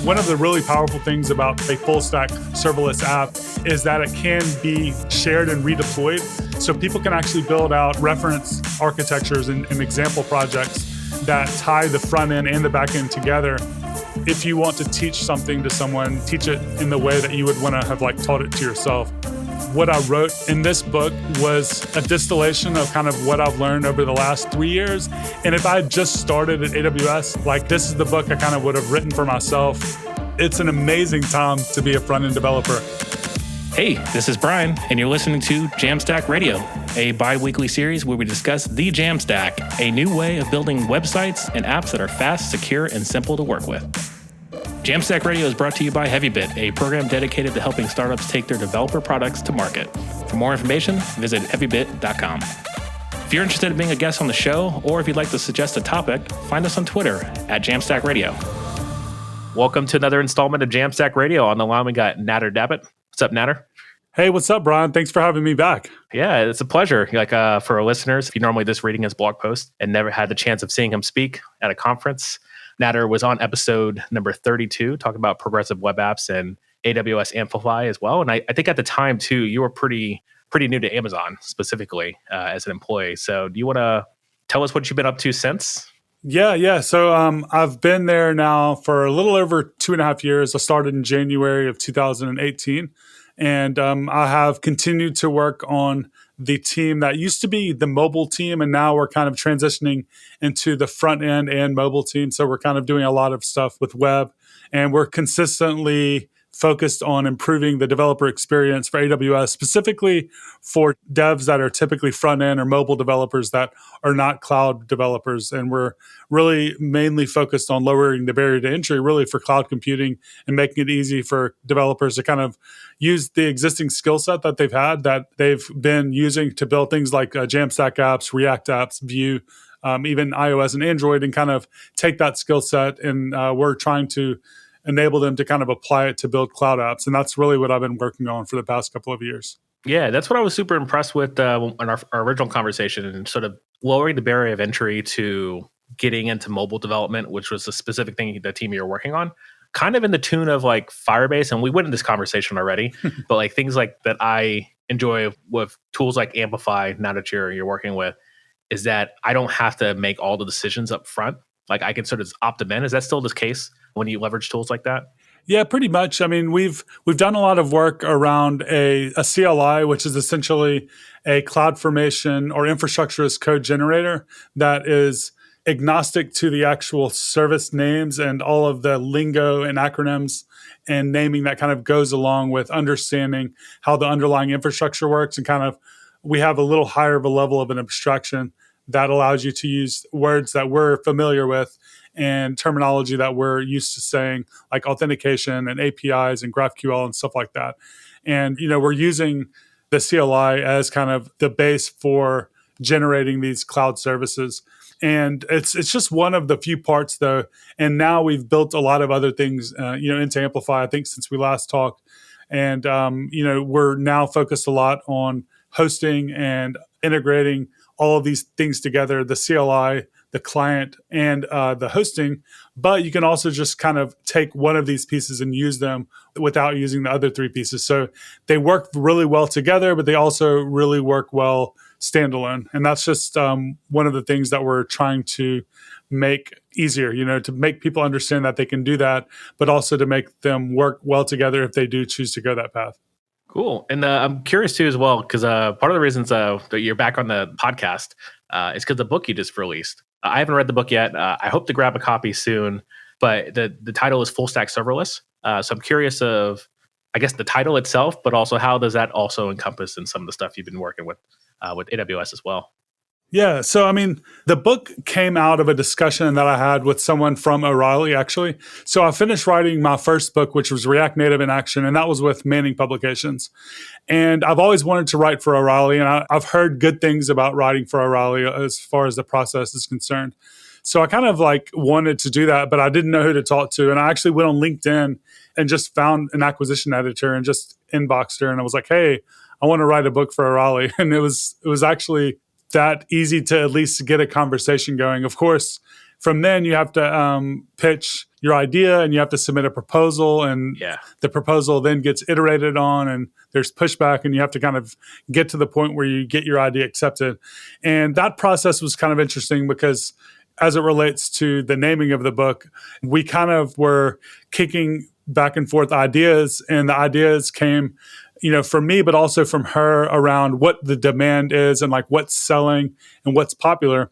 One of the really powerful things about a full stack serverless app is that it can be shared and redeployed. So people can actually build out reference architectures and example projects that tie the front end and the back end together. If you want to teach something to someone, teach it in the way that you would want to have taught it to yourself. What I wrote in this book was a distillation of kind of what I've learned over the last 3 years. And if I had just started at AWS, this is the book I kind of would have written for myself. It's an amazing time to be a front-end developer. Hey, this is Brian, and you're listening to JAMstack Radio, a bi-weekly series where we discuss the JAMstack, a new way of building websites and apps that are fast, secure, and simple to work with. JAMstack Radio is brought to you by Heavybit, a program dedicated to helping startups take their developer products to market. For more information, visit heavybit.com. If you're interested in being a guest on the show, or if you'd like to suggest a topic, find us on Twitter at JAMstack Radio. Welcome to another installment of JAMstack Radio. On the line, we got Nader Dabit. What's up, Nader? Hey, what's up, Brian? Thanks for having me back. Yeah, it's a pleasure. For our listeners, if you're normally just reading his blog post and never had the chance of seeing him speak at a conference, Nader was on episode number 32, talking about progressive web apps and AWS Amplify as well. And I think at the time, too, you were pretty new to Amazon, specifically as an employee. So do you want to tell us what you've been up to since? Yeah. So I've been there now for a little over 2.5 years. I started in January of 2018. And I have continued to work on the team that used to be the mobile team, and now we're kind of transitioning into the front end and mobile team. So we're kind of doing a lot of stuff with web, and we're consistently focused on improving the developer experience for AWS, specifically for devs that are typically front end or mobile developers that are not cloud developers. And we're really mainly focused on lowering the barrier to entry, really for cloud computing, and making it easy for developers to kind of use the existing skill set that they've been using to build things like JAMstack apps, React apps, Vue, even iOS and Android, and kind of take that skill set. And we're trying to enable them to kind of apply it to build cloud apps. And that's really what I've been working on for the past couple of years. Yeah, that's what I was super impressed with in our original conversation, and sort of lowering the barrier of entry to getting into mobile development, which was a specific thing the team you're working on, kind of in the tune of Firebase. And we went in this conversation already, but things like that I enjoy with tools like Amplify, now that you're working with, is that I don't have to make all the decisions up front. I can sort of opt them in. Is that still the case when you leverage tools like that? Yeah, pretty much. I mean, we've done a lot of work around a CLI, which is essentially a CloudFormation or infrastructure as code generator that is agnostic to the actual service names and all of the lingo and acronyms and naming that kind of goes along with understanding how the underlying infrastructure works. And kind of we have a little higher of a level of an abstraction that allows you to use words that we're familiar with and terminology that we're used to saying, like authentication and APIs and GraphQL and stuff like that. And, we're using the CLI as kind of the base for generating these cloud services. And it's just one of the few parts, though. And now we've built a lot of other things, into Amplify, I think, since we last talked. And, we're now focused a lot on hosting and integrating all of these things together, the CLI, the client, and the hosting. But you can also just kind of take one of these pieces and use them without using the other three pieces. So they work really well together, but they also really work well standalone. And that's just one of the things that we're trying to make easier, to make people understand that they can do that, but also to make them work well together if they do choose to go that path. Cool. And I'm curious too as well, because part of the reasons that you're back on the podcast is because the book you just released. I haven't read the book yet. I hope to grab a copy soon, but the title is Full Stack Serverless. So I'm curious of, I guess, the title itself, but also how does that also encompass in some of the stuff you've been working with AWS as well? Yeah. So, I mean, the book came out of a discussion that I had with someone from O'Reilly, actually. So I finished writing my first book, which was React Native in Action, and that was with Manning Publications. And I've always wanted to write for O'Reilly, and I've heard good things about writing for O'Reilly as far as the process is concerned. So I kind of wanted to do that, but I didn't know who to talk to. And I actually went on LinkedIn and just found an acquisition editor and just inboxed her. And I was like, hey, I want to write a book for O'Reilly. And it was actually that easy to at least get a conversation going. Of course, from then you have to pitch your idea and you have to submit a proposal, and the proposal then gets iterated on and there's pushback, and you have to kind of get to the point where you get your idea accepted. And that process was kind of interesting because as it relates to the naming of the book, we kind of were kicking back and forth ideas, and the ideas came, from me, but also from her around what the demand is and like what's selling and what's popular.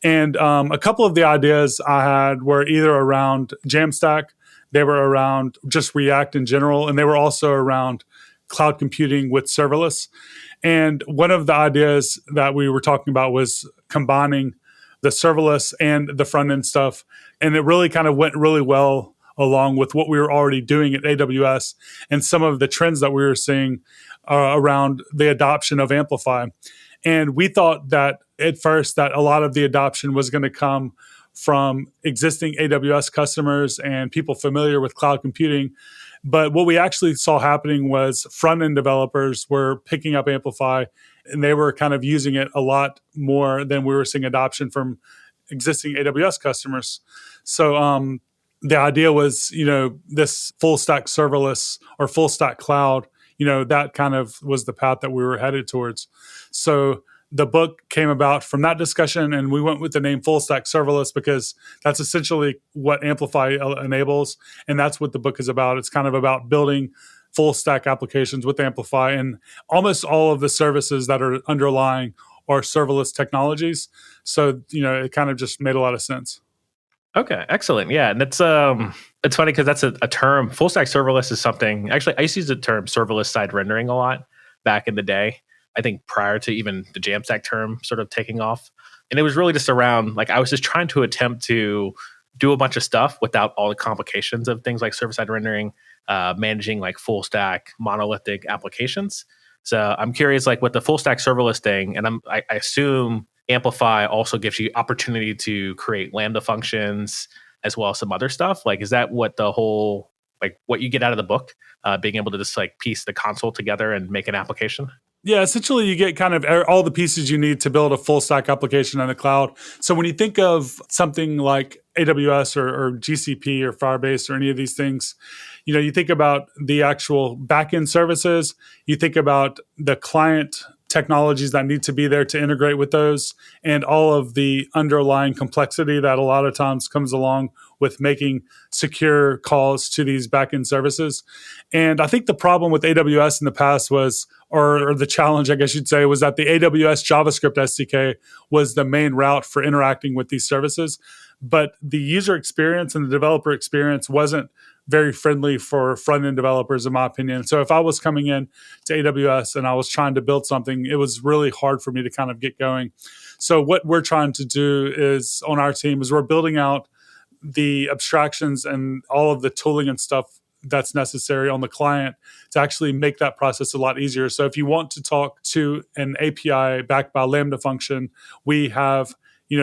And a couple of the ideas I had were either around JAMstack, they were around just React in general, and they were also around cloud computing with serverless. And one of the ideas that we were talking about was combining the serverless and the front end stuff. And it really kind of went really well along with what we were already doing at AWS and some of the trends that we were seeing around the adoption of Amplify. And we thought that at first that a lot of the adoption was going to come from existing AWS customers and people familiar with cloud computing. But what we actually saw happening was front-end developers were picking up Amplify, and they were kind of using it a lot more than we were seeing adoption from existing AWS customers. So the idea was, this full stack serverless or full stack cloud, that kind of was the path that we were headed towards. So the book came about from that discussion, and we went with the name Full Stack Serverless because that's essentially what Amplify enables, and that's what the book is about. It's kind of about building full stack applications with Amplify, and almost all of the services that are underlying are serverless technologies. So, it kind of just made a lot of sense. Okay, excellent. Yeah, and it's funny because that's a term. Full stack serverless is something. Actually, I used to use the term serverless side rendering a lot back in the day. I think prior to even the JAMstack term sort of taking off. And it was really just around, I was just trying to attempt to do a bunch of stuff without all the complications of things like server-side rendering, managing full stack monolithic applications. So I'm curious, with the full stack serverless thing, and I assume Amplify also gives you opportunity to create Lambda functions as well as some other stuff. Is that what the whole, what you get out of the book, being able to just piece the console together and make an application? Yeah, essentially you get kind of all the pieces you need to build a full stack application in the cloud. So when you think of something like AWS or GCP or Firebase or any of these things, you think about the actual backend services, you think about the client technologies that need to be there to integrate with those, and all of the underlying complexity that a lot of times comes along with making secure calls to these backend services. And I think the problem with AWS in the past was, or the challenge, I guess you'd say, was that the AWS JavaScript SDK was the main route for interacting with these services. But the user experience and the developer experience wasn't very friendly for front-end developers, in my opinion. So if I was coming in to AWS and I was trying to build something, it was really hard for me to kind of get going. So what we're trying to do is, on our team, is we're building out the abstractions and all of the tooling and stuff that's necessary on the client to actually make that process a lot easier. So if you want to talk to an API backed by Lambda function, we have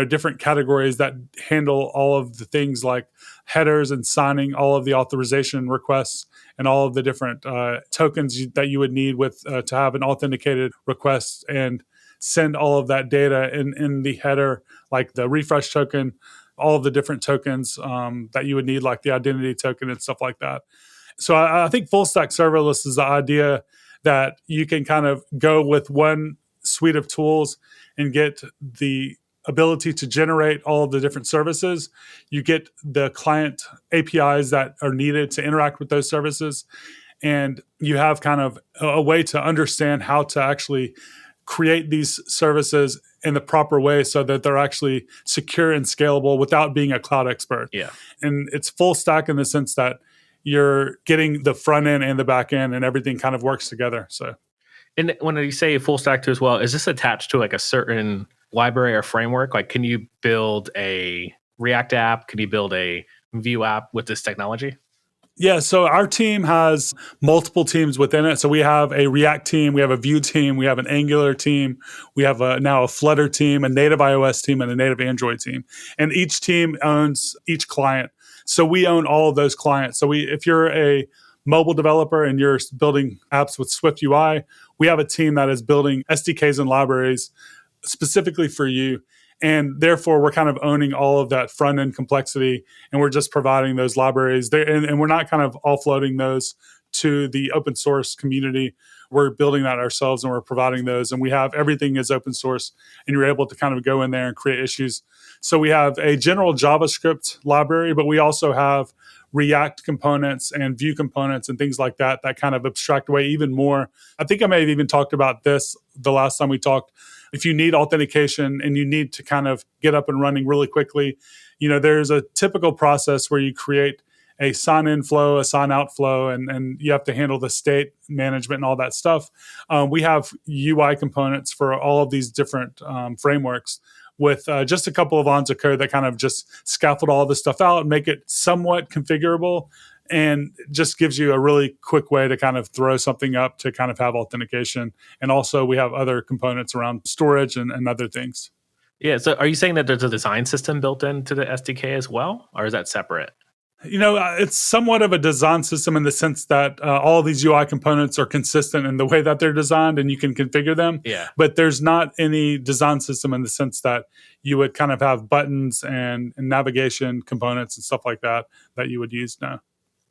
different categories that handle all of the things like headers and signing all of the authorization requests and all of the different tokens that you would need with to have an authenticated request, and send all of that data in the header, like the refresh token, all of the different tokens that you would need, like the identity token and stuff like that. So I think full stack serverless is the idea that you can kind of go with one suite of tools and get the ability to generate all of the different services. You get the client APIs that are needed to interact with those services. And you have kind of a way to understand how to actually create these services in the proper way so that they're actually secure and scalable without being a cloud expert. Yeah. And it's full stack in the sense that you're getting the front end and the back end, and everything kind of works together. So, and when you say full stack too as well, is this attached to a certain library or framework? Can you build a React app? Can you build a Vue app with this technology? Yeah, so our team has multiple teams within it. So we have a React team, we have a Vue team, we have an Angular team, we have now a Flutter team, a native iOS team, and a native Android team. And each team owns each client. So we own all of those clients. So if you're a mobile developer and you're building apps with Swift UI, we have a team that is building SDKs and libraries specifically for you. And therefore, we're kind of owning all of that front end complexity, and we're just providing those libraries there, and we're not kind of offloading those to the open source community. We're building that ourselves, and we're providing those, and we have everything is open source, and you're able to kind of go in there and create issues. So we have a general JavaScript library, but we also have React components and Vue components and things like that that kind of abstract away even more. I think I may have even talked about this the last time we talked. If you need authentication and you need to kind of get up and running really quickly, there's a typical process where you create a sign-in flow, a sign-out flow, and you have to handle the state management and all that stuff. We have UI components for all of these different frameworks with just a couple of lines of code that kind of just scaffold all this stuff out and make it somewhat configurable, and just gives you a really quick way to kind of throw something up to kind of have authentication. And also we have other components around storage and other things. Yeah, so are you saying that there's a design system built into the SDK as well, or is that separate? It's somewhat of a design system in the sense that all of these UI components are consistent in the way that they're designed, and you can configure them. Yeah. But there's not any design system in the sense that you would kind of have buttons and navigation components and stuff like that you would use now.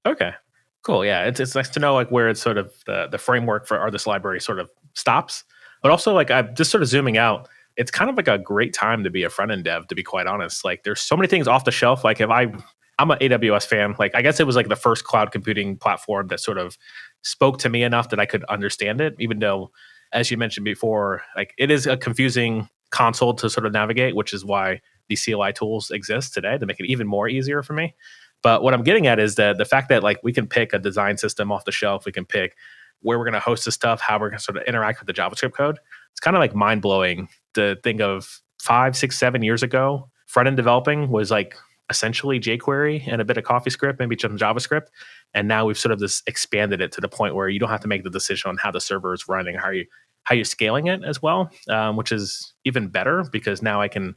Okay, cool. Yeah, it's nice to know like where it's sort of the framework for this library sort of stops. But also like I'm just sort of zooming out. It's kind of like a great time to be a front end dev, to be quite honest. Like there's so many things off the shelf. Like I'm an AWS fan. Like, I guess it was like the first cloud computing platform that sort of spoke to me enough that I could understand it, even though, as you mentioned before, like it is a confusing console to sort of navigate, which is why these CLI tools exist today to make it even more easier for me. But what I'm getting at is that the fact that like we can pick a design system off the shelf, we can pick where we're going to host this stuff, how we're going to sort of interact with the JavaScript code. It's kind of like mind blowing to think of 5, 6, 7 years ago, front end developing was like essentially jQuery and a bit of CoffeeScript, maybe some JavaScript. And now we've sort of just expanded it to the point where you don't have to make the decision on how the server is running, how you're scaling it as well, which is even better because now I can,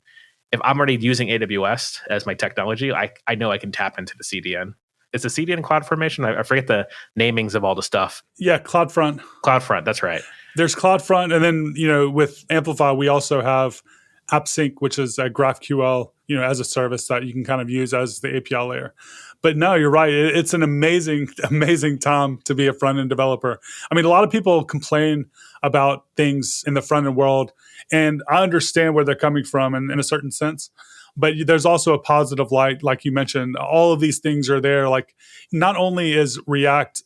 if I'm already using AWS as my technology, I know I can tap into the CDN. Is the CDN CloudFormation? I forget the namings of all the stuff. Yeah, CloudFront. CloudFront, that's right. There's CloudFront, and then with Amplify, we also have AppSync, which is a GraphQL, as a service that you can kind of use as the API layer. But no, you're right. It's an amazing, amazing time to be a front-end developer. I mean, a lot of people complain about things in the front-end world, and I understand where they're coming from in a certain sense. But there's also a positive light, like you mentioned. All of these things are there. Like, not only is React,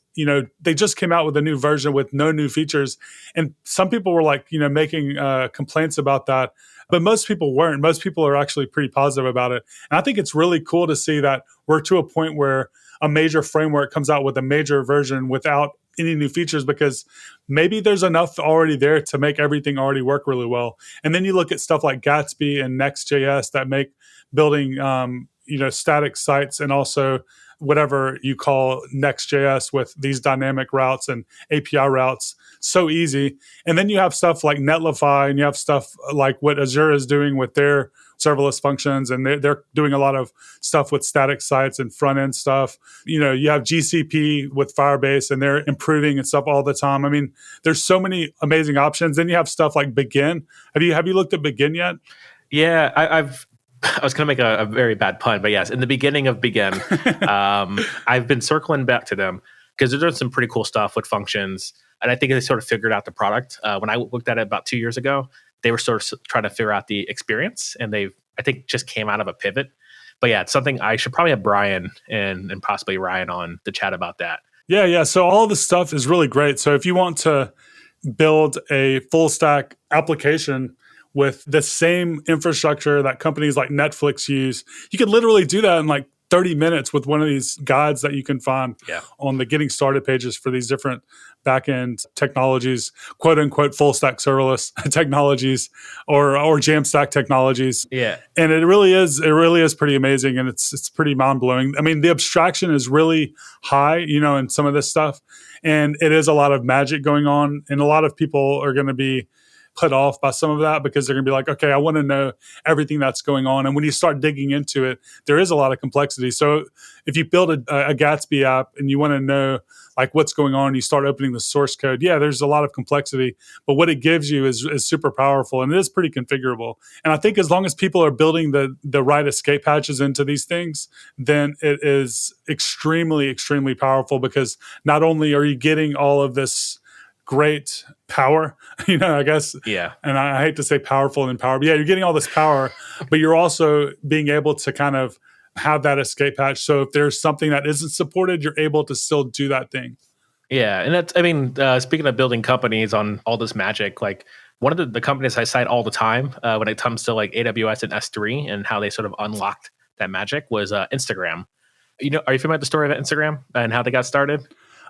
they just came out with a new version with no new features, and some people were like, making complaints about that. But most people weren't. Most people are actually pretty positive about it. And I think it's really cool to see that we're to a point where a major framework comes out with a major version without any new features, because maybe there's enough already there to make everything already work really well. And then you look at stuff like Gatsby and Next.js that make building, static sites and also whatever you call Next.js with these dynamic routes and API routes so easy. And then you have stuff like Netlify, and you have stuff like what Azure is doing with their serverless functions, and they're doing a lot of stuff with static sites and front end stuff. You have GCP with Firebase, and they're improving and stuff all the time. I mean, there's so many amazing options. Then you have stuff like Begin. Have you looked at Begin yet? Yeah, I was going to make a very bad pun, but yes, in the beginning of Begin, I've been circling back to them because they're doing some pretty cool stuff with functions. And I think they sort of figured out the product. When I looked at it about 2 years ago, they were sort of trying to figure out the experience, and I think, just came out of a pivot. But yeah, it's something I should probably have Brian and possibly Ryan on to chat about that. Yeah. So all this stuff is really great. So if you want to build a full stack application with the same infrastructure that companies like Netflix use, you could literally do that in like 30 minutes with one of these guides that you can find on the getting started pages for these different backend technologies, quote unquote full stack serverless technologies or JAMstack technologies. Yeah. And it really is pretty amazing, and it's pretty mind blowing. I mean, the abstraction is really high, in some of this stuff, and it is a lot of magic going on, and a lot of people are going to be put off by some of that because they're going to be like, okay, I want to know everything that's going on. And when you start digging into it, there is a lot of complexity. So if you build a Gatsby app and you want to know like what's going on, you start opening the source code. Yeah, there's a lot of complexity, but what it gives you is super powerful, and it is pretty configurable. And I think as long as people are building the right escape hatches into these things, then it is extremely, extremely powerful, because not only are you getting all of this great power, I guess. Yeah. And I hate to say powerful and power, but yeah, you're getting all this power, but you're also being able to kind of have that escape hatch. So if there's something that isn't supported, you're able to still do that thing. Yeah. And that's, speaking of building companies on all this magic, like one of the companies I cite all the time when it comes to like AWS and S3 and how they sort of unlocked that magic was Instagram. Are you familiar with the story of Instagram and how they got started?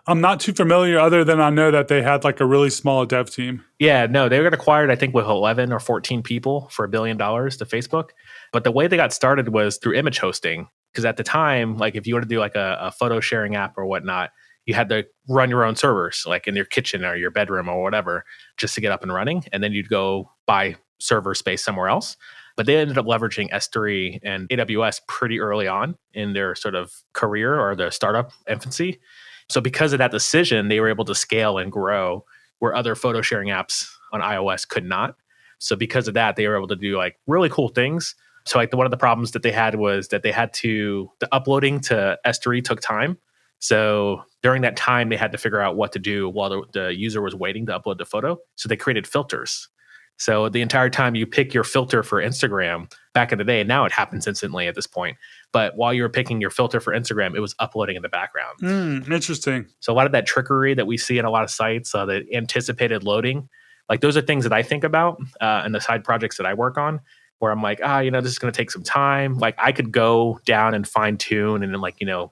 I'm not too familiar, other than I know that they had like a really small dev team. Yeah, no, they got acquired, I think, with 11 or 14 people for $1 billion to Facebook. But the way they got started was through image hosting. Because at the time, like if you want to do like a photo sharing app or whatnot, you had to run your own servers, like in your kitchen or your bedroom or whatever, just to get up and running. And then you'd go buy server space somewhere else. But they ended up leveraging S3 and AWS pretty early on in their sort of career or their startup infancy. So because of that decision, they were able to scale and grow where other photo sharing apps on iOS could not. So because of that, they were able to do like really cool things. So like one of the problems that they had was that they had the uploading to S3 took time. So during that time, they had to figure out what to do while the user was waiting to upload the photo. So they created filters. So the entire time you pick your filter for Instagram back in the day, now it happens instantly at this point. But while you were picking your filter for Instagram, it was uploading in the background. Interesting. So a lot of that trickery that we see in a lot of sites, the anticipated loading, like those are things that I think about in the side projects that I work on, where I'm like, this is going to take some time. Like I could go down and fine tune and then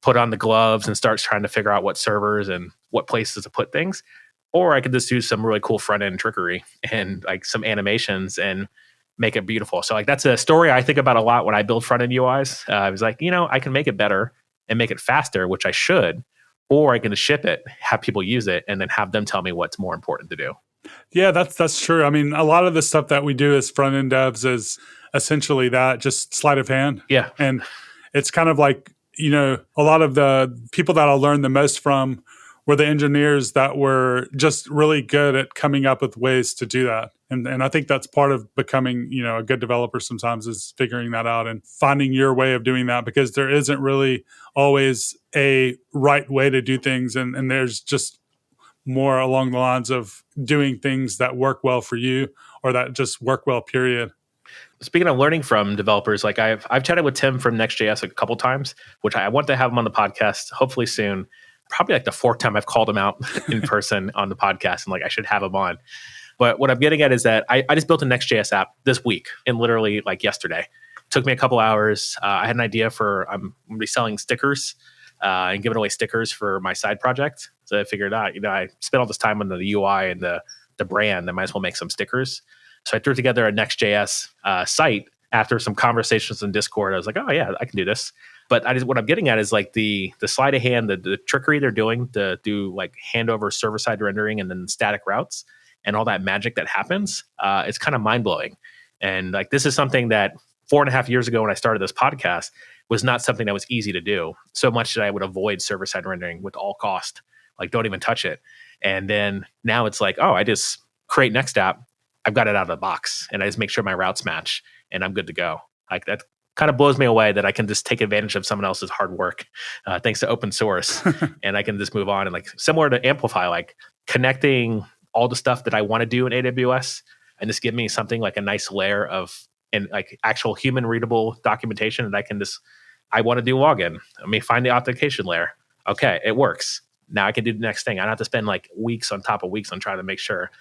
put on the gloves and start trying to figure out what servers and what places to put things. Or I could just do some really cool front end trickery and like some animations and make it beautiful. So like that's a story I think about a lot when I build front end UIs. I was like, I can make it better and make it faster, which I should, or I can just ship it, have people use it, and then have them tell me what's more important to do. Yeah, that's true. I mean, a lot of the stuff that we do as front end devs is essentially that, just sleight of hand. Yeah. And it's kind of like, a lot of the people that I'll learn the most from were the engineers that were just really good at coming up with ways to do that. And I think that's part of becoming, a good developer sometimes, is figuring that out and finding your way of doing that, because there isn't really always a right way to do things. And there's just more along the lines of doing things that work well for you, or that just work well, period. Speaking of learning from developers, like I've chatted with Tim from Next.js a couple times, which I want to have him on the podcast hopefully soon. Probably like the fourth time I've called him out in person on the podcast, and like I should have him on. But what I'm getting at is that I just built a Next.js app this week, and literally like yesterday. It took me a couple hours. I had an idea I'm going to be selling stickers and giving away stickers for my side project. So I figured out, I spent all this time on the UI and the brand. I might as well make some stickers. So I threw together a Next.js site after some conversations in Discord. I was like, oh yeah, I can do this. But what I'm getting at is like the sleight of hand, the trickery they're doing to do like handover server-side rendering and then static routes and all that magic that happens. It's kind of mind-blowing. And like this is something that 4.5 years ago when I started this podcast was not something that was easy to do. So much that I would avoid server-side rendering with all cost. Like don't even touch it. And then now it's like, I just create Next app. I've got it out of the box and I just make sure my routes match and I'm good to go. Like that kind of blows me away that I can just take advantage of someone else's hard work thanks to open source. And I can just move on. And like similar to Amplify, like connecting all the stuff that I want to do in AWS and just give me something like a nice layer of and like actual human readable documentation that I want to do login. Let me find the authentication layer. Okay, it works. Now I can do the next thing. I don't have to spend like weeks on top of weeks on trying to make sure,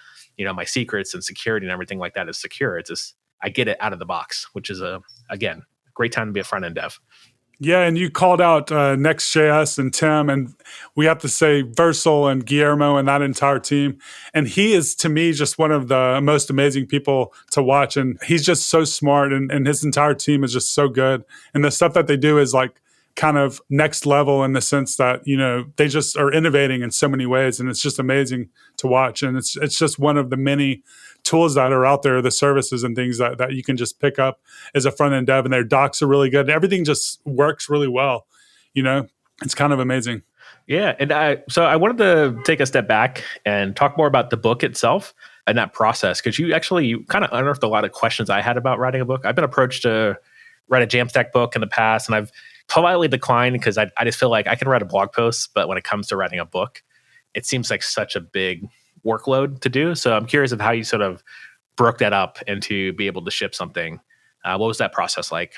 my secrets and security and everything like that is secure. It's just, I get it out of the box, which is again, great time to be a front end dev. Yeah, and you called out Next.js and Tim, and we have to say Versal and Guillermo and that entire team. And he is, to me, just one of the most amazing people to watch. And he's just so smart, and his entire team is just so good. And the stuff that they do is like kind of next level in the sense that, they just are innovating in so many ways, and it's just amazing to watch. And it's just one of the many tools that are out there, the services and things that you can just pick up as a front end dev, and their docs are really good. Everything just works really well. It's kind of amazing. Yeah. And so I wanted to take a step back and talk more about the book itself and that process, because you kind of unearthed a lot of questions I had about writing a book. I've been approached to write a JAMstack book in the past, and I've politely declined because I just feel like I can write a blog post, but when it comes to writing a book, it seems like such a big workload to do. So I'm curious of how you sort of broke that up into be able to ship something. What was that process like?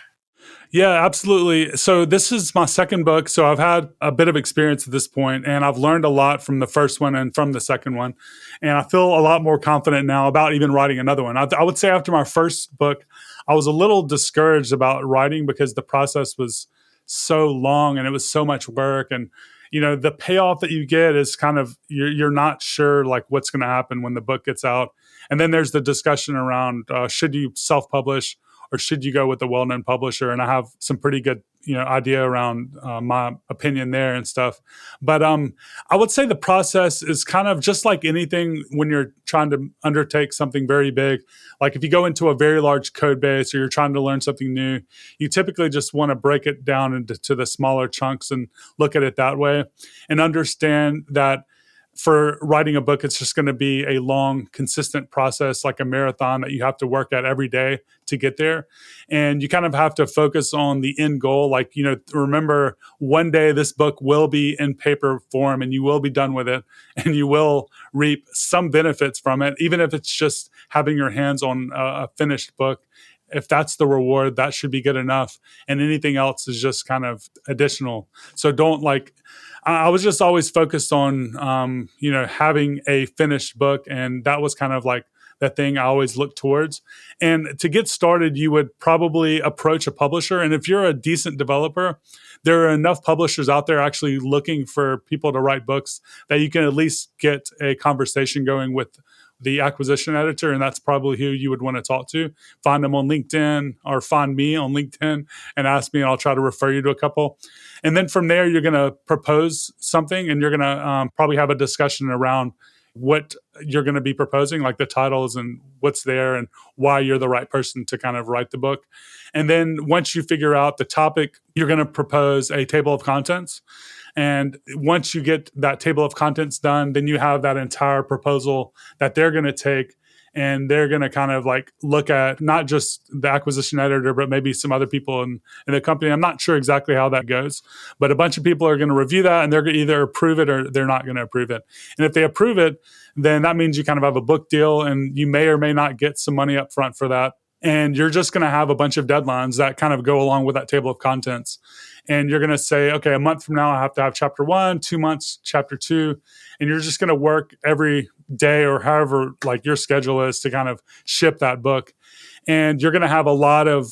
Yeah, absolutely. So this is my second book. So I've had a bit of experience at this point, and I've learned a lot from the first one and from the second one. And I feel a lot more confident now about even writing another one. I would say after my first book, I was a little discouraged about writing because the process was so long and it was so much work. And, the payoff that you get is kind of, you're not sure like what's going to happen when the book gets out. And then there's the discussion around, should you self-publish or should you go with a well-known publisher? And I have some pretty good, idea around my opinion there and stuff. But I would say the process is kind of just like anything when you're trying to undertake something very big. Like if you go into a very large code base or you're trying to learn something new, you typically just want to break it down into the smaller chunks and look at it that way and understand that for writing a book, it's just going to be a long, consistent process, like a marathon that you have to work at every day to get there. And you kind of have to focus on the end goal. Like, remember one day this book will be in paper form and you will be done with it and you will reap some benefits from it, even if it's just having your hands on a finished book. If that's the reward, that should be good enough. And anything else is just kind of additional. So don't I was just always focused on, having a finished book. And that was kind of like the thing I always looked towards. And to get started, you would probably approach a publisher. And if you're a decent developer, there are enough publishers out there actually looking for people to write books that you can at least get a conversation going with the acquisition editor, and that's probably who you would want to talk to. Find them on LinkedIn or find me on LinkedIn and ask me, and I'll try to refer you to a couple. And then from there, you're going to propose something, and you're going to probably have a discussion around what you're going to be proposing, like the titles and what's there and why you're the right person to kind of write the book. And then once you figure out the topic, you're going to propose a table of contents. And once you get that table of contents done, then you have that entire proposal that they're going to take, and they're going to kind of like look at not just the acquisition editor, but maybe some other people in the company. I'm not sure exactly how that goes, but a bunch of people are going to review that, and they're going to either approve it or they're not going to approve it. And if they approve it, then that means you kind of have a book deal, and you may or may not get some money up front for that. And you're just going to have a bunch of deadlines that kind of go along with that table of contents. And you're going to say, okay, a month from now, I have to have chapter 1, 2 months, chapter 2. And you're just going to work every day or however like your schedule is to kind of ship that book. And you're going to have a lot of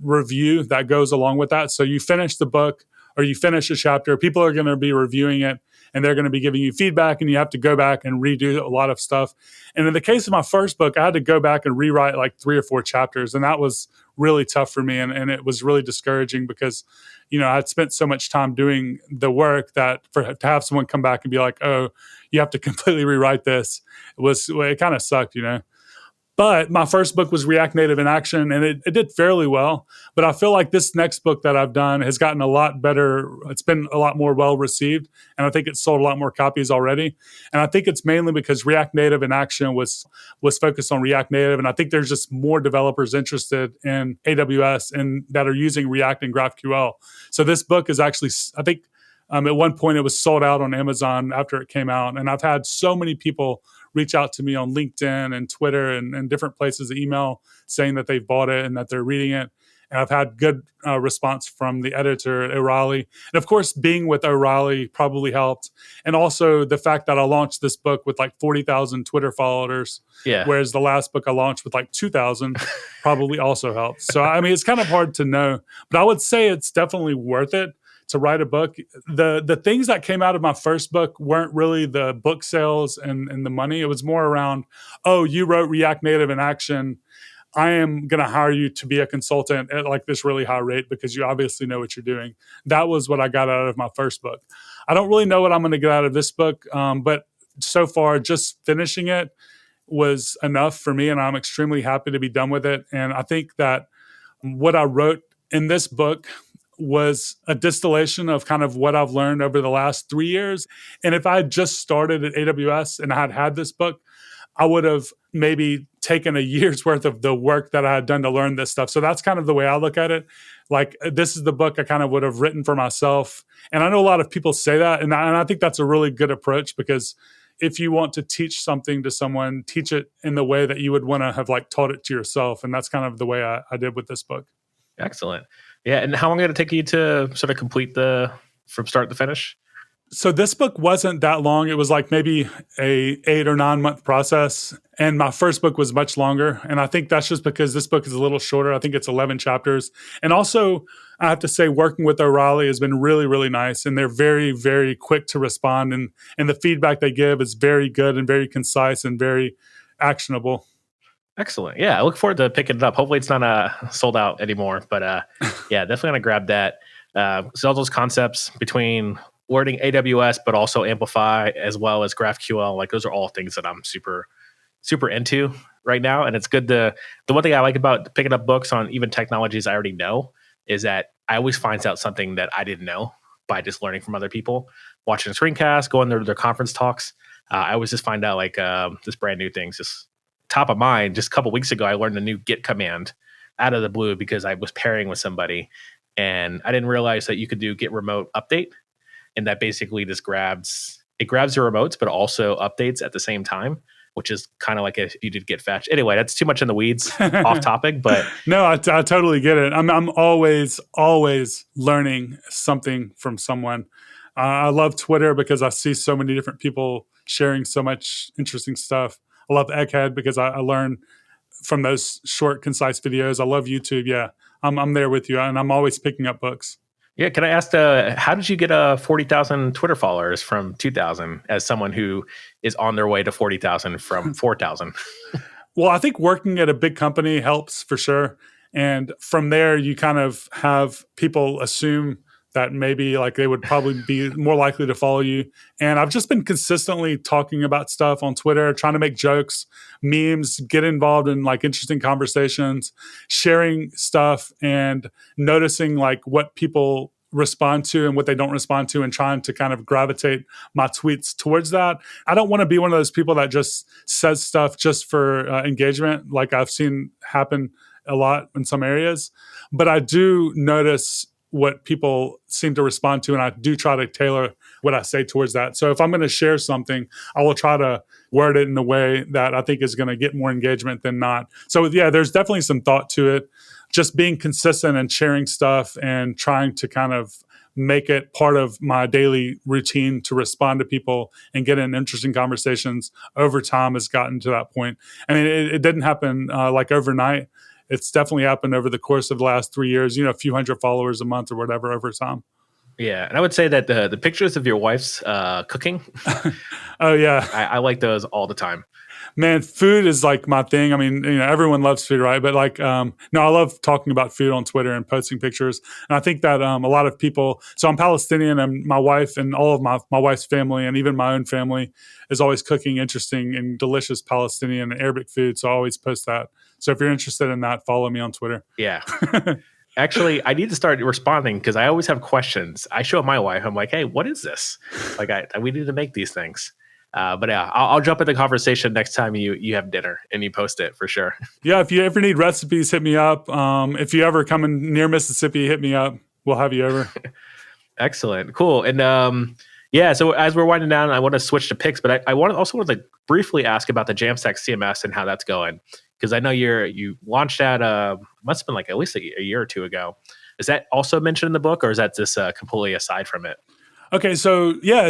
review that goes along with that. So you finish the book or you finish a chapter, people are going to be reviewing it, and they're going to be giving you feedback, and you have to go back and redo a lot of stuff. And in the case of my first book, I had to go back and rewrite like 3 or 4 chapters. And that was really tough for me. And it was really discouraging because, I had spent so much time doing the work that to have someone come back and be like, oh, you have to completely rewrite this. It kind of sucked, But my first book was React Native in Action, and it did fairly well. But I feel like this next book that I've done has gotten a lot better. It's been a lot more well received, and I think it's sold a lot more copies already. And I think it's mainly because React Native in Action was focused on React Native, and I think there's just more developers interested in AWS and that are using React and GraphQL. So this book is actually, I think, at one point it was sold out on Amazon after it came out, and I've had so many people reach out to me on LinkedIn and Twitter and different places, email saying that they've bought it and that they're reading it. And I've had good response from the editor at O'Reilly. And of course, being with O'Reilly probably helped. And also the fact that I launched this book with like 40,000 Twitter followers, whereas the last book I launched with like 2,000 probably also helped. So, I mean, it's kind of hard to know, but I would say it's definitely worth it to write a book. The things that came out of my first book weren't really the book sales and the money. It was more around, oh, you wrote React Native in Action. I am going to hire you to be a consultant at like this really high rate because you obviously know what you're doing. That was what I got out of my first book. I don't really know what I'm going to get out of this book, but so far just finishing it was enough for me, and I'm extremely happy to be done with it. And I think that what I wrote in this book was a distillation of kind of what I've learned over the last 3 years. And if I had just started at AWS and I had this book, I would have maybe taken a year's worth of the work that I had done to learn this stuff. So that's kind of the way I look at it. Like, this is the book I kind of would have written for myself. And I know a lot of people say that, and I think that's a really good approach, because if you want to teach something to someone, teach it in the way that you would want to have like taught it to yourself. And that's kind of the way I did with this book. Excellent. Yeah. And how long did it take you to sort of complete from start to finish? So this book wasn't that long. It was like maybe a 8 or 9 month process. And my first book was much longer. And I think that's just because this book is a little shorter. I think it's 11 chapters. And also, I have to say, working with O'Reilly has been really, really nice. And they're very, very quick to respond. And the feedback they give is very good and very concise and very actionable. Excellent. Yeah, I look forward to picking it up. Hopefully it's not sold out anymore. But yeah, definitely going to grab that. So all those concepts between learning AWS, but also Amplify, as well as GraphQL, like those are all things that I'm super, super into right now. And it's good the one thing I like about picking up books on even technologies I already know is that I always find out something that I didn't know by just learning from other people, watching a screencast, going to their conference talks. I always just find out like just brand new things. Just top of mind, just a couple weeks ago, I learned a new Git command out of the blue because I was pairing with somebody, and I didn't realize that you could do Git remote update. And that basically just grabs the remotes, but also updates at the same time, which is kind of like if you did Git fetch. Anyway, that's too much in the weeds, off topic. But no, I totally get it. I'm always learning something from someone. I love Twitter because I see so many different people sharing so much interesting stuff. I love Egghead because I learn from those short, concise videos. I love YouTube. Yeah, I'm there with you, and I'm always picking up books. Yeah, can I ask, how did you get 40,000 Twitter followers from 2,000 as someone who is on their way to 40,000 from 4,000? Well, I think working at a big company helps for sure. And from there, you kind of have people assume that maybe like they would probably be more likely to follow you. And I've just been consistently talking about stuff on Twitter, trying to make jokes, memes, get involved in like interesting conversations, sharing stuff and noticing like what people respond to and what they don't respond to, and trying to kind of gravitate my tweets towards that. I don't want to be one of those people that just says stuff just for engagement, like I've seen happen a lot in some areas. But I do notice what people seem to respond to, and I do try to tailor what I say towards that. So if I'm going to share something, I will try to word it in a way that I think is going to get more engagement than not. So yeah, there's definitely some thought to it. Just being consistent and sharing stuff and trying to kind of make it part of my daily routine to respond to people and get in interesting conversations over time has gotten to that point. I mean, it didn't happen like overnight. It's definitely happened over the course of the last 3 years, a few hundred followers a month or whatever over time. Yeah. And I would say that the pictures of your wife's cooking. Oh, yeah. I like those all the time. Man, food is like my thing. I mean, everyone loves food, right? But like, no, I love talking about food on Twitter and posting pictures. And I think that a lot of people, so I'm Palestinian, and my wife and all of my wife's family and even my own family is always cooking interesting and delicious Palestinian and Arabic food. So I always post that. So if you're interested in that, follow me on Twitter. Yeah. Actually, I need to start responding because I always have questions. I show my wife, I'm like, hey, what is this? Like, we need to make these things. But yeah, I'll jump in the conversation next time you have dinner and you post it for sure. Yeah, if you ever need recipes, hit me up. If you ever come in near Mississippi, hit me up. We'll have you over. Excellent. Cool. And yeah, so as we're winding down, I want to switch to picks, but I want to briefly ask about the JAMstack CMS and how that's going. Because I know you launched that, must have been like at least a year or two ago. Is that also mentioned in the book, or is that just completely aside from it? Okay, so yeah,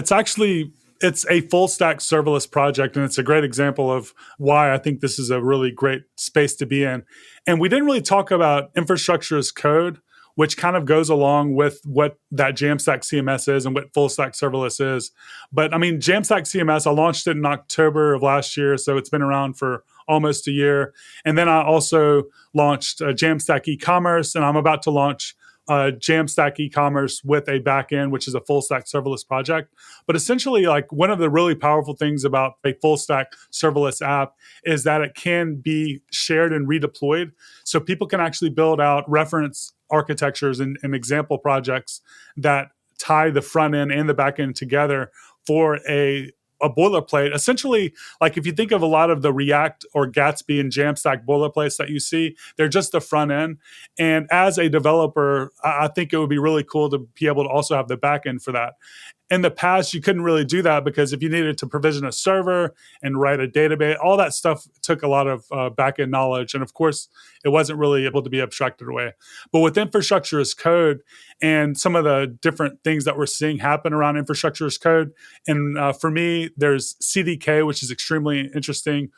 it's a full stack serverless project, and it's a great example of why I think this is a really great space to be in. And we didn't really talk about infrastructure as code. which kind of goes along with what that JAMstack CMS is and what full stack serverless is. But I mean, JAMstack CMS, I launched it in October of last year, so it's been around for almost a year. And then I also launched JAMstack e-commerce, and I'm about to launch JAMstack e-commerce with a backend, which is a full stack serverless project. But essentially, like one of the really powerful things about a full stack serverless app is that it can be shared and redeployed. So people can actually build out reference architectures and example projects that tie the front end and the back end together for a boilerplate. Essentially, like if you think of a lot of the React or Gatsby and Jamstack boilerplates that you see, they're just the front end. And as a developer, I think it would be really cool to be able to also have the back end for that. In the past, you couldn't really do that because if you needed to provision a server and write a database, all that stuff took a lot of back-end knowledge. And of course, it wasn't really able to be abstracted away. But with infrastructure as code and some of the different things that we're seeing happen around infrastructure as code, and for me, there's CDK, which is extremely interesting,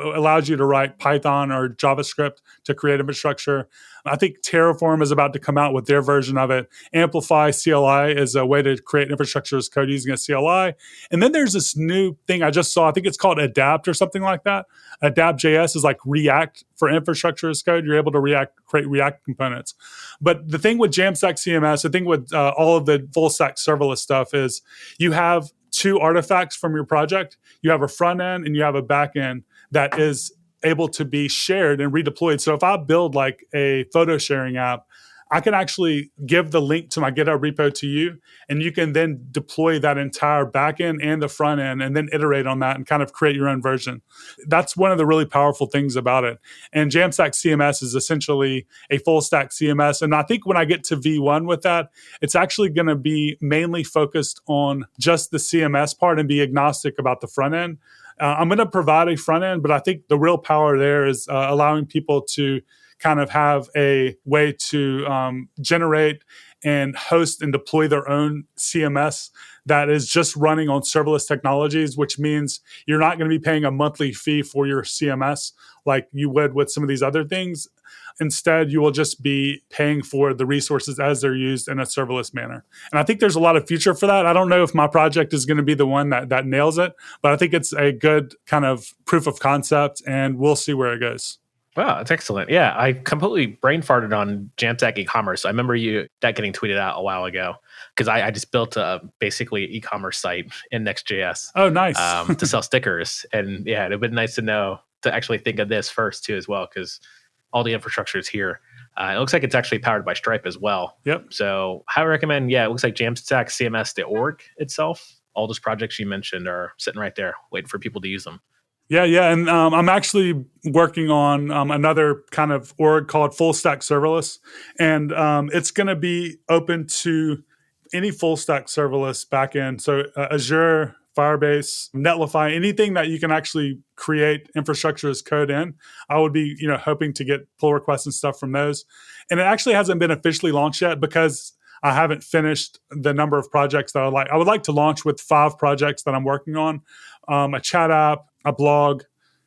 allows you to write Python or JavaScript to create infrastructure. I think Terraform is about to come out with their version of it. Amplify CLI is a way to create infrastructure as code using a CLI. And then there's this new thing I just saw. I think it's called Adapt or something like that. Adapt.js is like React for infrastructure as code. You're able to create React components. But the thing with Jamstack CMS, the thing with all of the full stack serverless stuff is you have two artifacts from your project. You have a front end and you have a back end that is able to be shared and redeployed. So if I build like a photo sharing app, I can actually give the link to my GitHub repo to you, and you can then deploy that entire backend and the front end and then iterate on that and kind of create your own version. That's one of the really powerful things about it. And Jamstack CMS is essentially a full stack CMS. And I think when I get to V1 with that, it's actually going to be mainly focused on just the CMS part and be agnostic about the front end. I'm going to provide a front end, but I think the real power there is allowing people to kind of have a way to generate and host and deploy their own CMS that is just running on serverless technologies, which means you're not going to be paying a monthly fee for your CMS like you would with some of these other things. Instead, you will just be paying for the resources as they're used in a serverless manner. And I think there's a lot of future for that. I don't know if my project is going to be the one that nails it, but I think it's a good kind of proof of concept, and we'll see where it goes. Wow, that's excellent. Yeah, I completely brain farted on Jamstack e-commerce. I remember that getting tweeted out a while ago because I just built basically an e-commerce site in Next.js. Oh, nice. To sell stickers. And yeah, it'd been nice to know to actually think of this first too as well, because all the infrastructure is here. It looks like it's actually powered by Stripe as well. Yep. So I recommend, it looks like JamstackCMS.org itself. All those projects you mentioned are sitting right there waiting for people to use them. Yeah. And I'm actually working on another kind of org called Full Stack Serverless. And it's going to be open to any full stack serverless backend. So Azure, Firebase, Netlify, anything that you can actually create infrastructure as code in. I would be, hoping to get pull requests and stuff from those. And it actually hasn't been officially launched yet because I haven't finished the number of projects that I would like to launch with 5 projects that I'm working on, a chat app, a blog,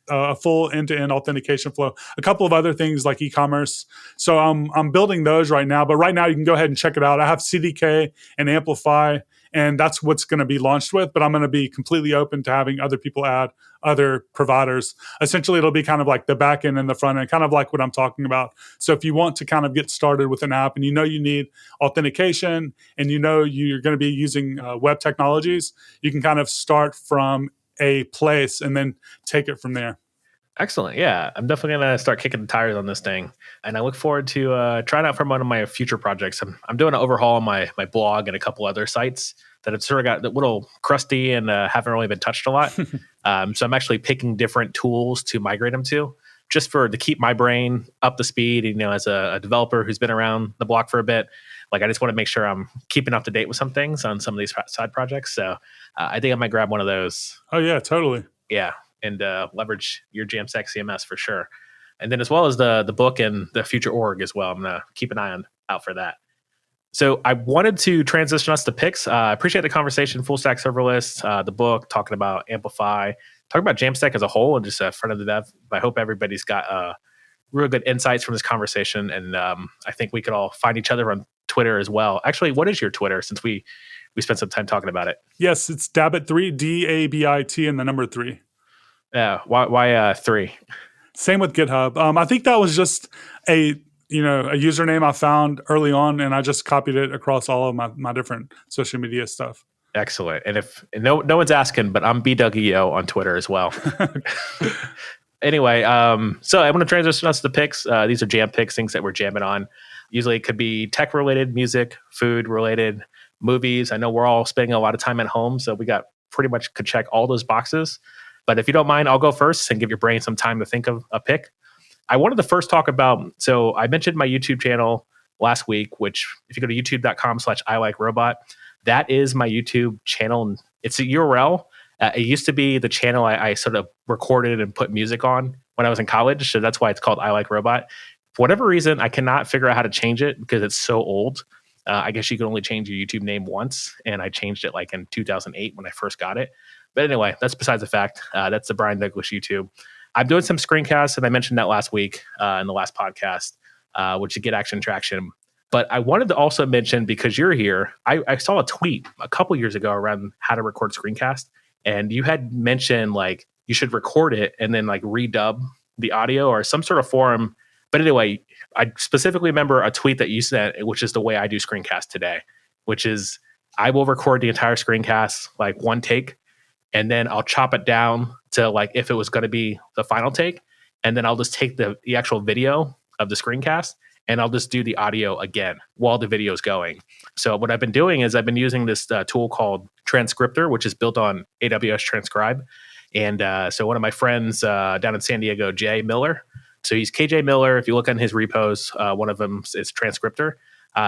a full end-to-end authentication flow, a couple of other things like e-commerce. So I'm building those right now, but right now you can go ahead and check it out. I have CDK and Amplify, and that's what's going to be launched with, but I'm going to be completely open to having other people add other providers. Essentially, it'll be kind of like the back end and the front end, kind of like what I'm talking about. So if you want to kind of get started with an app and you need authentication and you're going to be using web technologies, you can kind of start from a place and then take it from there. Excellent. Yeah, I'm definitely going to start kicking the tires on this thing. And I look forward to trying out for one of my future projects. I'm doing an overhaul on my blog and a couple other sites that have sort of got a little crusty and haven't really been touched a lot. So I'm actually picking different tools to migrate them to, just to keep my brain up to speed. As a developer who's been around the block for a bit, I just want to make sure I'm keeping up to date with some things on some of these side projects. So I think I might grab one of those. Oh, yeah, totally. Yeah, and leverage your Jamstack CMS for sure. And then as well as the book and the future org as well. I'm going to keep an eye out for that. So I wanted to transition us to picks. I appreciate the conversation, Full Stack Serverless, the book, talking about Amplify, talking about Jamstack as a whole and just front of the dev. I hope everybody's got real good insights from this conversation. And I think we could all find each other on Twitter as well. Actually, what is your Twitter, since we spent some time talking about it? Yes, it's Dabit3, DABIT, and the number 3. Yeah. Why 3? Same with GitHub. I think that was just a username I found early on, and I just copied it across all of my different social media stuff. Excellent. And if no one's asking, but I'm BWEO on Twitter as well. Anyway, so I'm going to transition us to the picks. These are jam picks, things that we're jamming on. Usually it could be tech related, music, food related, movies. I know we're all spending a lot of time at home, so we got pretty much could check all those boxes. But if you don't mind, I'll go first and give your brain some time to think of a pick. I wanted to first talk about, so I mentioned my YouTube channel last week, which if you go to youtube.com/ILikeRobot, that is my YouTube channel. It's a URL. It used to be the channel I sort of recorded and put music on when I was in college. So that's why it's called I Like Robot. For whatever reason, I cannot figure out how to change it because it's so old. I guess you can only change your YouTube name once. And I changed it like in 2008 when I first got it. But anyway, that's besides the fact. That's the Brian Douglas YouTube. I'm doing some screencasts, and I mentioned that last week in the last podcast, which is Get Action Traction. But I wanted to also mention, because you're here, I saw a tweet a couple years ago around how to record screencast. And you had mentioned like you should record it and then like redub the audio or some sort of forum. But anyway, I specifically remember a tweet that you sent, which is the way I do screencast today, which is I will record the entire screencast like one take, and then I'll chop it down to like if it was going to be the final take, and then I'll just take the actual video of the screencast and I'll just do the audio again while the video is going. So what I've been doing is I've been using this tool called Transcriptor, which is built on AWS Transcribe. And so one of my friends down in San Diego, Jay Miller, so he's KJ Miller. If you look on his repos, one of them is Transcriptor.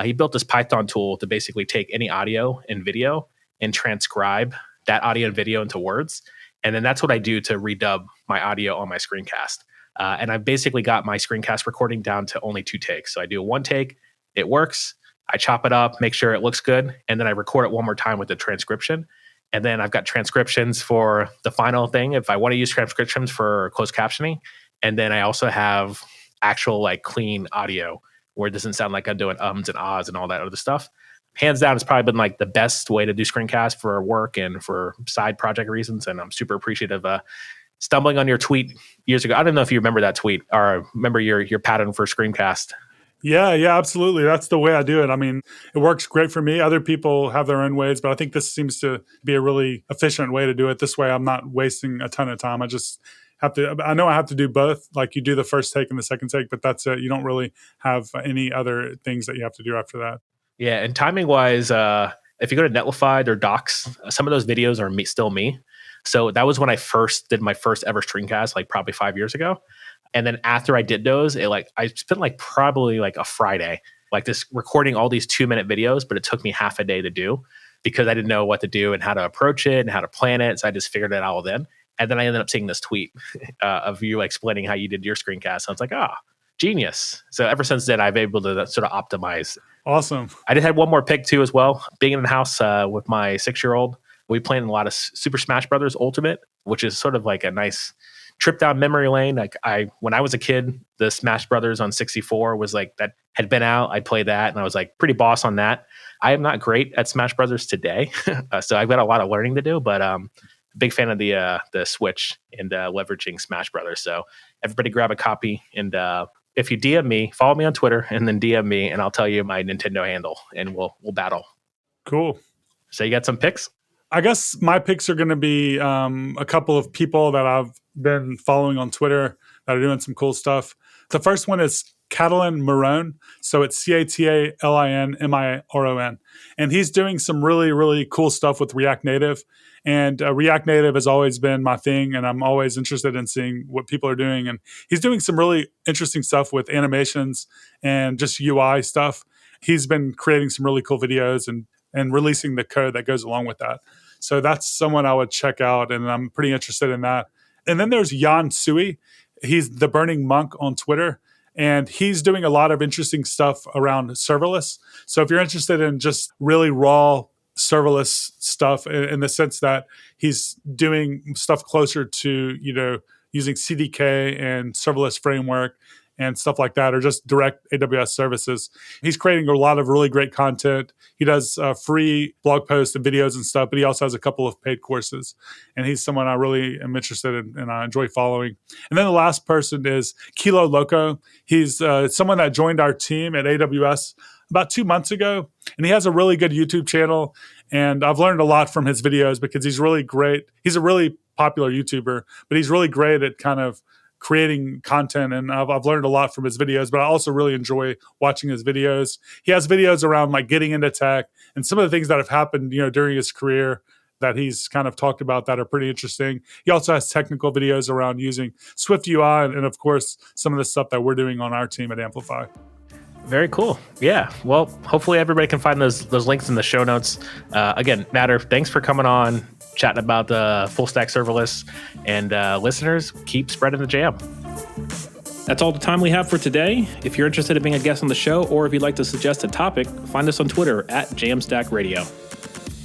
He built this Python tool to basically take any audio and video and transcribe that audio and video into words. And then that's what I do to redub my audio on my screencast. And I've basically got my screencast recording down to only 2 takes. So I do one take, it works, I chop it up, make sure it looks good, and then I record it one more time with the transcription. And then I've got transcriptions for the final thing if I want to use transcriptions for closed captioning. And then I also have actual like clean audio where it doesn't sound like I'm doing ums and ahs and all that other stuff. Hands down, it's probably been like the best way to do screencast for work and for side project reasons. And I'm super appreciative of stumbling on your tweet years ago. I don't know if you remember that tweet or remember your pattern for screencast. Yeah, absolutely. That's the way I do it. I mean, it works great for me. Other people have their own ways, but I think this seems to be a really efficient way to do it. This way, I'm not wasting a ton of time. I just have to, I know I have to do both. Like you do the first take and the second take, but that's it. You don't really have any other things that you have to do after that. Yeah. And timing wise, if you go to Netlify or Docs, some of those videos are still me. So that was when I first did my first ever screencast, like probably 5 years ago. And then after I did those, I spent like probably like a Friday, like this recording all these 2-minute videos, but it took me half a day to do because I didn't know what to do and how to approach it and how to plan it. So I just figured it out then. And then I ended up seeing this tweet of you explaining how you did your screencast. I was like, genius. So ever since then, I've been able to sort of optimize. Awesome. I did have one more pick too as well. Being in the house with my 6-year-old, we played a lot of Super Smash Brothers Ultimate, which is sort of like a nice trip down memory lane. Like when I was a kid, the Smash Brothers on 64 was like that had been out. I played that and I was like pretty boss on that. I am not great at Smash Brothers today, so I've got a lot of learning to do. But big fan of the Switch and leveraging Smash Brothers. So everybody grab a copy, and if you DM me, follow me on Twitter, and then DM me, and I'll tell you my Nintendo handle, and we'll battle. Cool. So you got some picks? I guess my picks are going to be a couple of people that I've been following on Twitter that are doing some cool stuff. The first one is Catalin Miron. So it's CATALINMIRON. And he's doing some really, really cool stuff with React Native. And React Native has always been my thing, and I'm always interested in seeing what people are doing. And he's doing some really interesting stuff with animations and just UI stuff. He's been creating some really cool videos and releasing the code that goes along with that. So that's someone I would check out, and I'm pretty interested in that. And then there's Jan Sui. He's the Burning Monk on Twitter, and he's doing a lot of interesting stuff around serverless. So if you're interested in just really raw serverless stuff in the sense that he's doing stuff closer to, using CDK and serverless framework and stuff like that, or just direct AWS services. He's creating a lot of really great content. He does free blog posts and videos and stuff, but he also has a couple of paid courses. And he's someone I really am interested in and I enjoy following. And then the last person is Kilo Loco. He's someone that joined our team at AWS about 2 months ago, and he has a really good YouTube channel. And I've learned a lot from his videos because he's really great. He's a really popular YouTuber, but he's really great at kind of creating content. And I've learned a lot from his videos, but I also really enjoy watching his videos. He has videos around like getting into tech and some of the things that have happened, during his career that he's kind of talked about that are pretty interesting. He also has technical videos around using Swift UI and of course, some of the stuff that we're doing on our team at Amplify. Very cool. Yeah. Well, hopefully everybody can find those links in the show notes. Again, Nader, thanks for coming on, chatting about the full stack serverless, and listeners, keep spreading the jam. That's all the time we have for today. If you're interested in being a guest on the show, or if you'd like to suggest a topic, find us on Twitter at JAMstack Radio.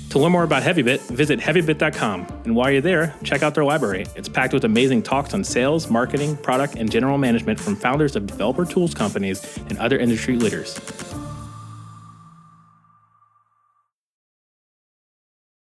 To learn more about Heavybit, visit heavybit.com. And while you're there, check out their library. It's packed with amazing talks on sales, marketing, product, and general management from founders of developer tools companies and other industry leaders.